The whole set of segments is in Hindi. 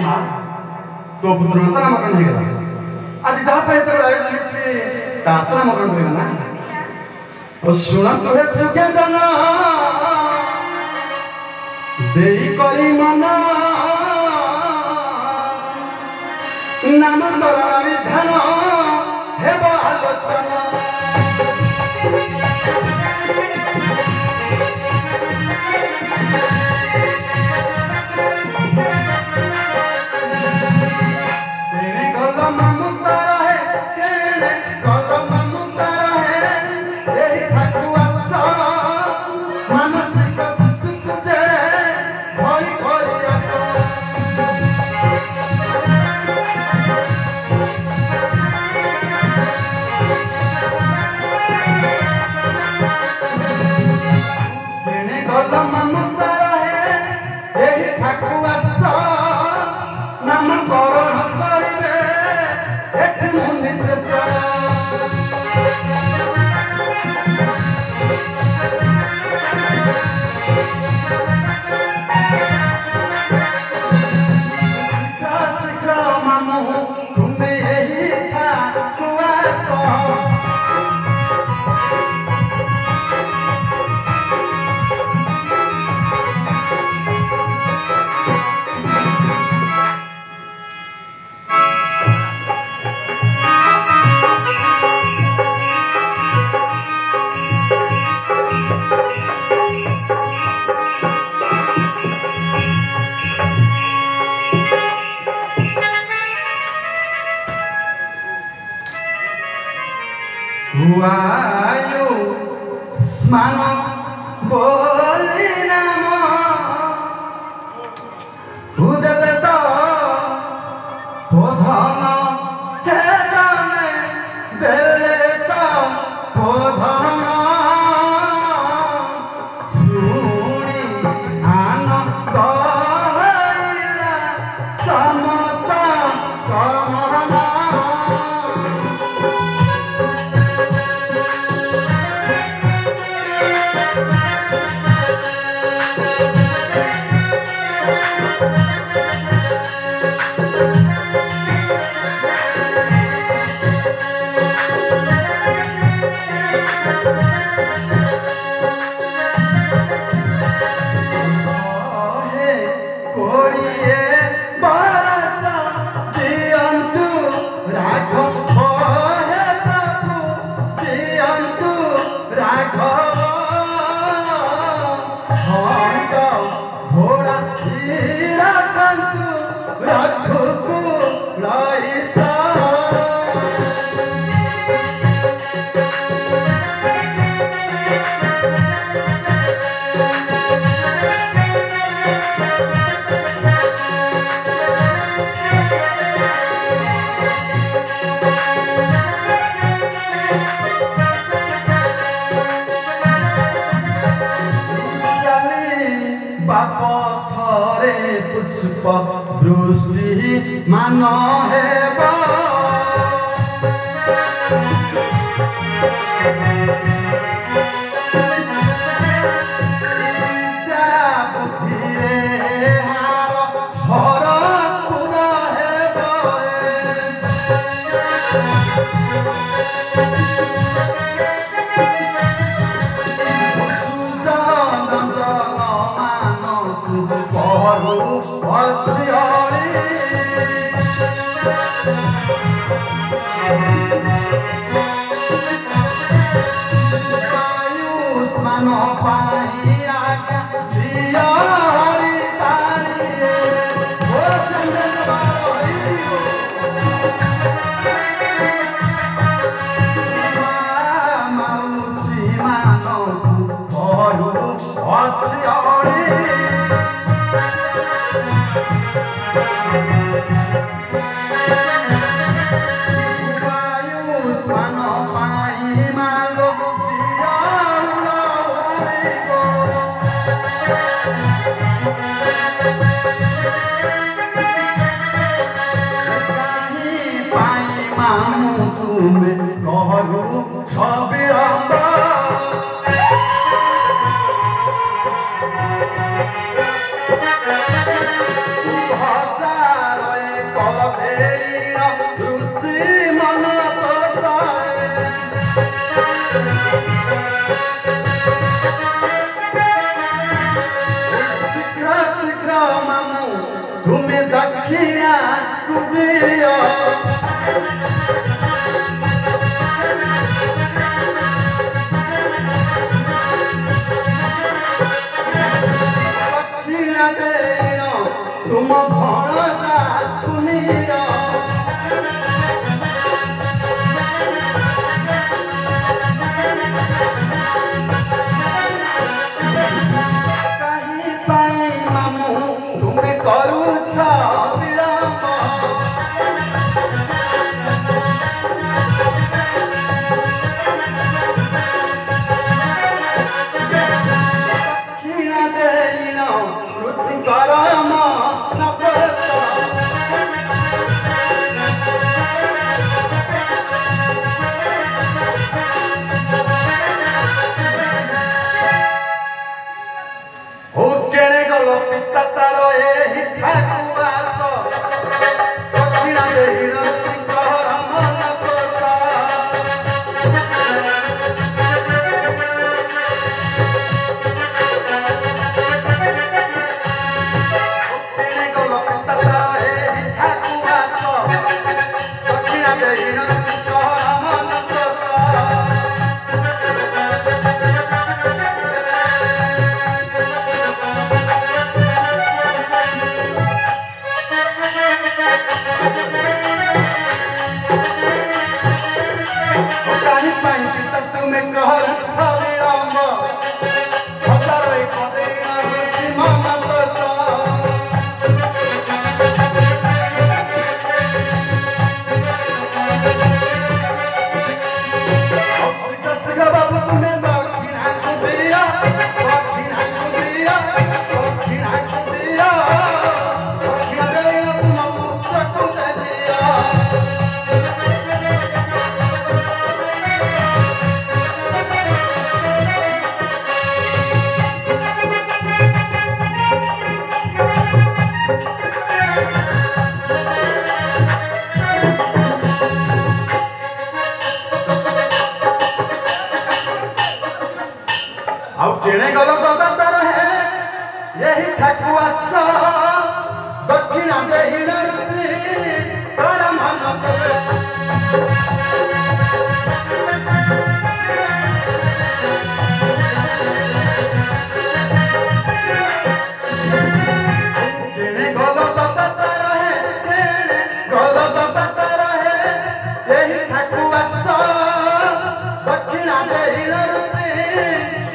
माँ तो पुत्र नामकरण हो गला आज जहाँ सहित आयोजन छे तात नामकरण हो ना और सुना तो है सुखे जाना देई करी मना नामकरण विधान हेब आलोचना Wayu smano boli namo udalata podhana he jane deleta podhana suni ananda haila samasta kamana पुष्प वृष्टि मान हेबा मनो पाइया का दिया हरि तारिये ओ संजन मौसी मानो भरू अच्छी मनो पाई मालो दिया हजार तुमे दक्षिणा कुदिया दक्षिणा देना तुम भणजा कुनिया कहीं पाई मामू तुमे करूछ विराम दक्षिणा देना ऋषि करम नपस हो केने गलो पिता तारो एही ठाकुआस दक्षिणा देहिन ऋषि करम नपस तुम्हें कहर छविराम हजारों कदेना ऋषि ममतस बाबू तुम्हें दक्षिणा कुदिया दक्षिणा कुदिया दक्षिणा कुदिया दक्षिणा देना तुम पुत्र को दिया अब केने गलो दत्तर है यही ठाकुआस दक्षिणा देहिन ऋषि करम नपस केने गलो दत्तर है केने गलो दत्तर है यही ठाकुआस दक्षिणा देहिन ऋषि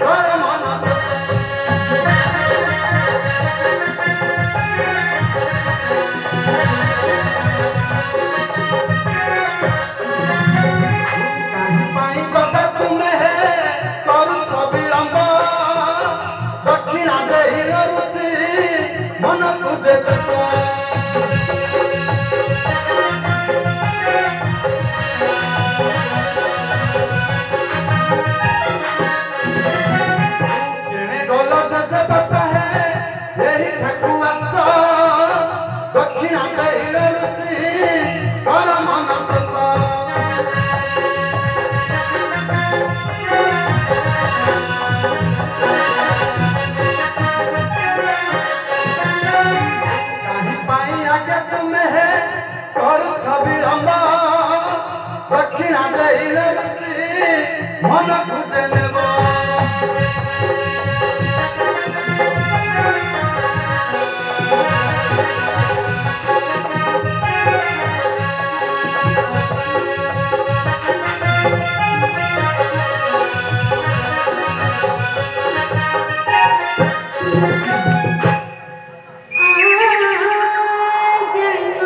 करम नपस कहीं पाई गदा तुम्हें करूछ विलंब दक्षिणा देहिन ऋषि मन तुझे दस केने गलो जजे बापा है यही ठाकुआस दक्षिणा देहिन ऋषि करम नपस कहीं पाई आगे तुम्हें करूछ विलंब दक्षिणा देहिन ऋषि मन तुझे नेब आ जन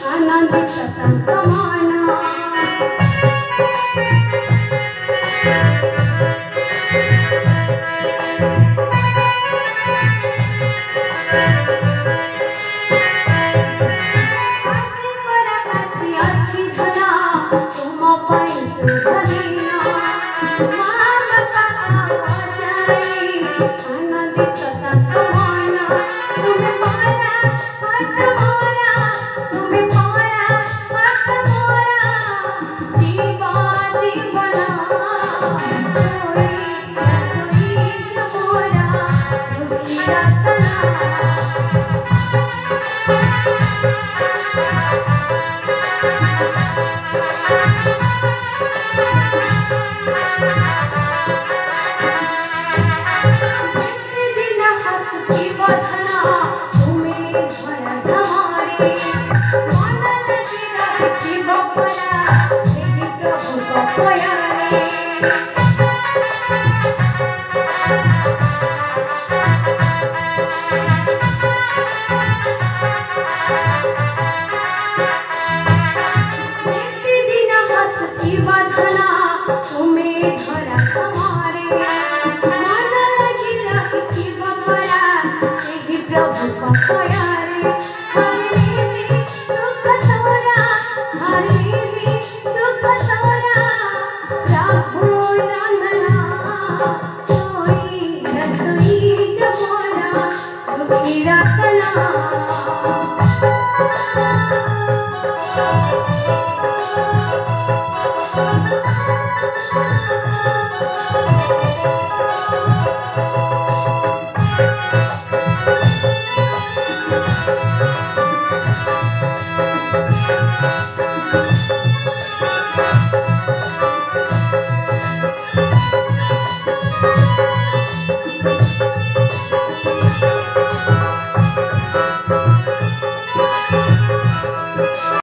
आनंदित तमाना